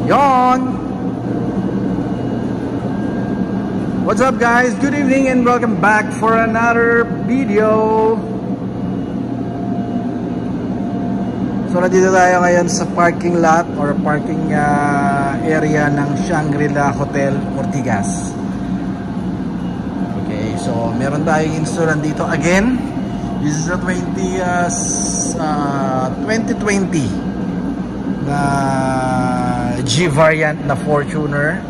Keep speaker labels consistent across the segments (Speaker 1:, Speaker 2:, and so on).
Speaker 1: Yon! What's up guys? Good evening and welcome back for another video. So nandito tayo ngayon sa parking lot or parking area ng Shangri-La Hotel Ortigas. Okay, so meron tayong installan dito again. This is a 2020 na G variant na Fortuner.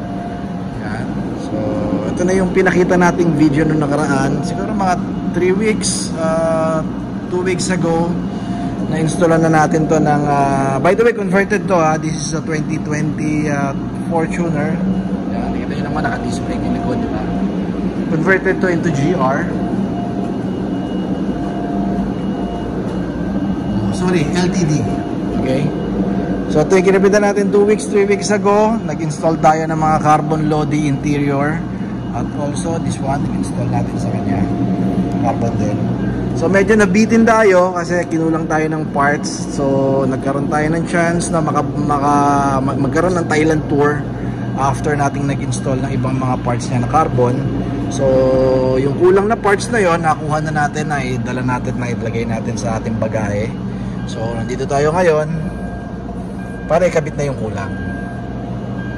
Speaker 1: Yan. So ito na yung pinakita nating video nung nakaraan. Siguro mga 3 weeks 2 weeks ago na installan na natin to ng by the way, converted to this is a 2020 Fortuner. Yan, nakita nyo naman naka-display yung likod, diba? Converted to into GR. Sorry, LTD. Okay. So ito yung kinabitan natin 2 weeks, 3 weeks ago. Nag-install tayo ng mga carbon Lodi interior. At also this one, nag-install natin sa kanya. Carbon din. So medyo nabitin tayo kasi kinulang tayo ng parts. So nagkaroon tayo ng chance na magkaroon ng Thailand tour after nating nag-install ng ibang mga parts niya na carbon. So yung kulang na parts na yon, nakuha na natin, na idala natin, na ilagay natin sa ating bagahe. So nandito tayo ngayon para ikabit na yung kulang.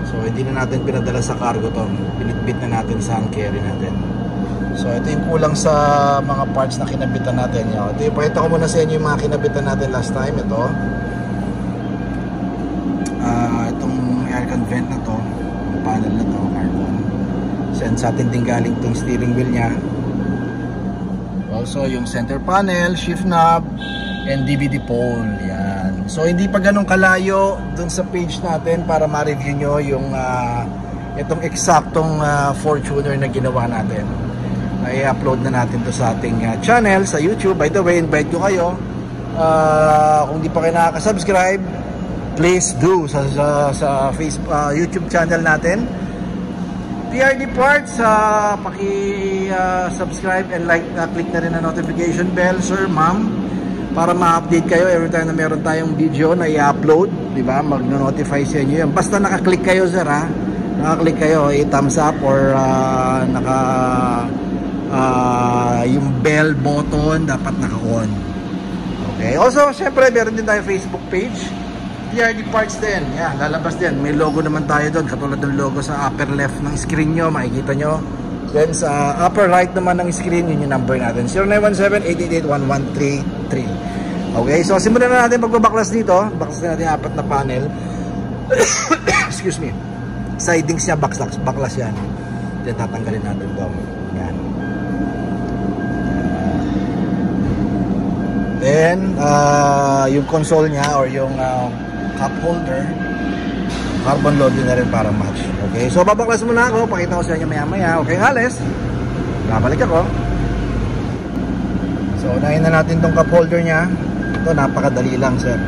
Speaker 1: So hindi na natin pinadala sa cargo to, binitbit na natin sa hand carry natin. So ito yung kulang sa mga parts na kinabitan natin. Ito yung pakita ko muna sa inyo yung mga kinabitan natin last time. Ito itong aircon vent na to, panel na to, carbon. Send sa atin din galing itong steering wheel nya. Also yung center panel, shift knob, and DVD pole. Yan. So hindi pa ganun kalayo dun sa page natin para ma-review nyo yung itong eksaktong Fortuner na ginawa natin. I-upload na natin to sa ating channel sa YouTube. By the way, invite ko kayo, kung di pa kayo nakaka-subscribe, please do sa Facebook, YouTube channel natin, PRD Parts. Paki-subscribe and like, click na rin ang notification bell, sir, ma'am, para ma-update kayo every time na meron tayong video na i-upload, di ba? Mag-notify sa inyo yan. Basta naka-click kayo, sir, ha? Naka-click kayo, i-thumbs up or yung bell button dapat naka-on. Okay. Also, syempre, meron din tayo Facebook page, PRD Parts din. Yan, lalabas din. May logo naman tayo doon, katulad ng logo sa upper left ng screen nyo, makikita nyo. Then sa upper right naman ng screen, yun yung number natin, 0917-888-1133. Okay, so simulan na natin pagbabaklas dito. Baklas na natin 4 na panel. Excuse me. Sidings niya, baklas yan. Then tatanggalin natin ito. Yan. Then yung console niya or yung cup holder, carbon loading na rin para match. Okay, so babaklas muna ako, pakita ko sa inyo maya maya. Okay, alis, babalik ako. So unahin na natin tong cup holder nya. Ito napakadali lang, sir.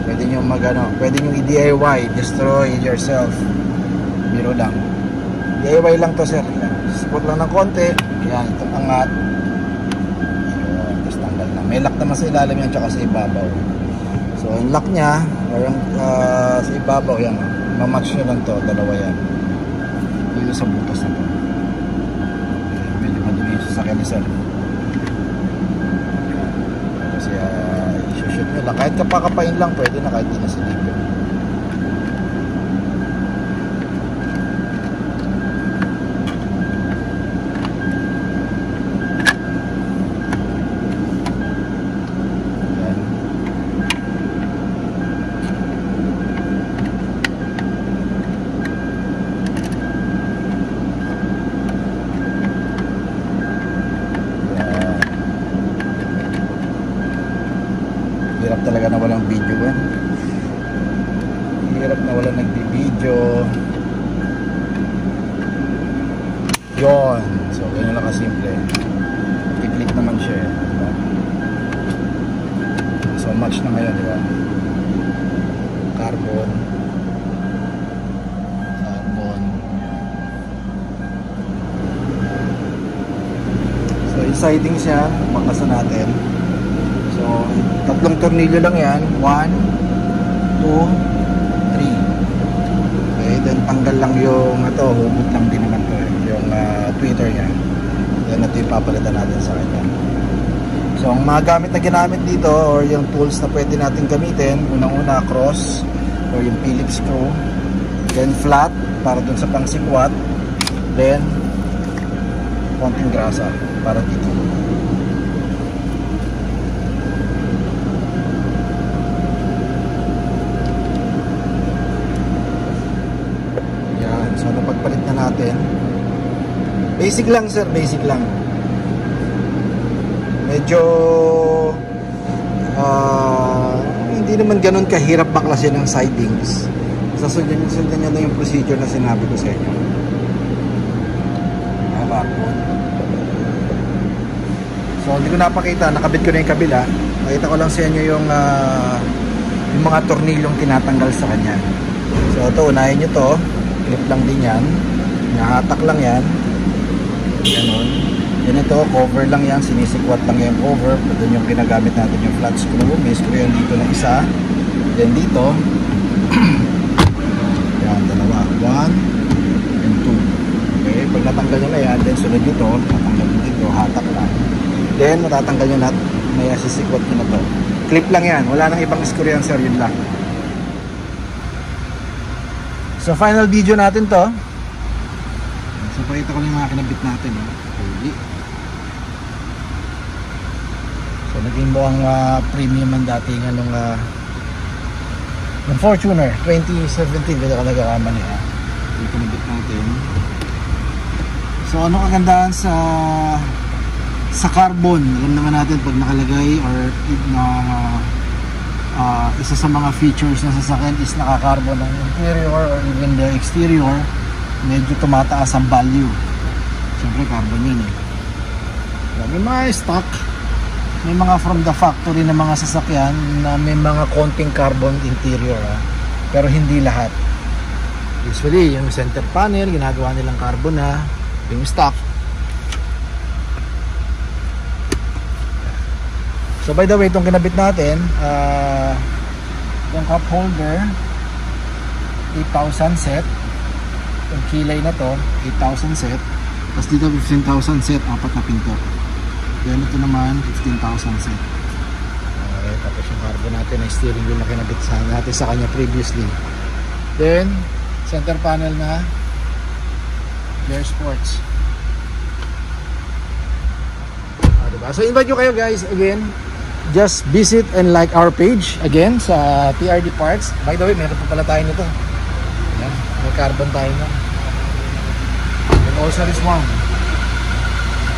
Speaker 1: Pwede nyo pwede nyo i-DIY, destroy yourself. Biro lang, DIY lang to, sir. Support lang ng konti. Yan, itong angat. So, tapos tanggal na. May lock naman sa ilalim yan, tsaka sa ibabaw. So yung lock nya or yung sa ibabaw, yan, mamatch nyo lang to, dalawa yan dito sa butas na to. Medyo madumi yung sasakyan ni sir kasi i-shoot nyo lang, kahit kapakapain lang pwede na, kahit di na silipin. Hirap talaga na walang video yan. Hirap na walang nagbi-video. Yon. So ganyan lang kasimple. I-click naman siya, diba? So match na ngayon, diba? Carbon. So yung sidings yan, bakasan natin. So tatlong tornilyo lang yan. 1, 2, 3. hugot lang din naman to yung tweeter niya. Then ito yung papalitan natin sa kanya. So ang mga gamit na ginamit dito or yung tools na pwede natin gamitin, unang-una cross or yung Phillips screw, then flat para dun sa pangsikwat, then konting grasa para dito. Yan, so napagpalit na natin. Basic lang sir, basic lang. Medyo hindi naman ganun kahirap baklasin ng sidings. Sundan nyo na yung procedure na sinabi ko sa inyo. So hindi ko napakita, nakabit ko na yung kabila. Nakita ko lang sa inyo yung mga tornilyong tinatanggal sa kanya. So ito, unahin nyo to. Clip lang din yan. Nahatak lang yan. Ganon. Yan ito, cover lang yan, sinisikwat lang yung cover. Doon yung ginagamit natin yung flat screw. May screw yan dito na isa. Then dito, yan, dalawa. 1 and 2. Okay, pag natanggal nyo na yan, then sunod dito, natanggal nyo dito, hatak lang. Then, matatanggal nyo na, may asisikwat nyo na to. Clip lang yan, wala nang ibang screw yan sir, yun lang. So, final video natin to. So, pakita ko lang yung mga kinabit natin. Holy. So, naging buwang premium ang dating anong ng Fortuner 2017, hindi ako nagkakamali. Ito kinabit natin. So, ano kagandahan sa carbon? Alam naman natin pag nakalagay or isa sa mga features na sasakyan is naka-carbon ang interior or even the exterior. Medyo tumataas ang value. Siyempre carbon yun eh. May mga stock, may mga from the factory na mga sasakyan na may mga konting carbon interior pero hindi lahat. Usually yung center panel ginagawa nilang carbon na yung stock. So by the way, itong kinabit natin yung cup holder 8,000 set. Yung kilay na to 8,000 set, tapos dito 15,000 set, apat na pinto. Then ito naman 15,000 set. Okay, tapos yung carbon natin na steering wheel na kinabit natin sa kanya previously. Then center panel na Flare Sports. Diba? So invite nyo kayo guys, again just visit and like our page again sa TRD Parts. By the way, meron pa pala tayo nito. Yan, may carbon tayo na. And also this one.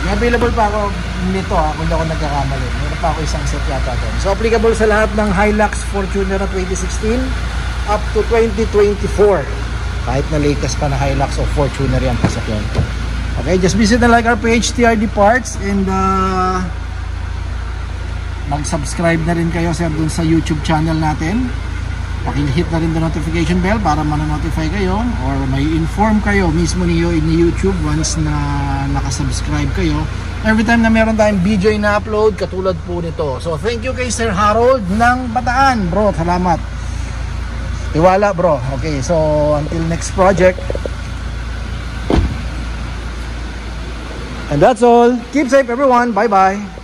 Speaker 1: May available pa ako nito kung hindi ako nagkakamali. Meron pa ako isang set yata doon. So applicable sa lahat ng Hilux Fortuner na 2016 up to 2024. Kahit na latest pa na Hilux o Fortuner yan pasakyan. Okay, just visit and like our page TRD Parts and mag-subscribe na rin kayo sir dun sa YouTube channel natin. Paki-hit na rin the notification bell para ma-notify kayo or may inform kayo mismo ni YouTube once na nakasubscribe kayo. Every time na meron tayong video na upload katulad po nito. So thank you kay Sir Harold ng Bataan, bro. Salamat. Tiwala, bro. Okay, so until next project. And that's all. Keep safe everyone. Bye-bye.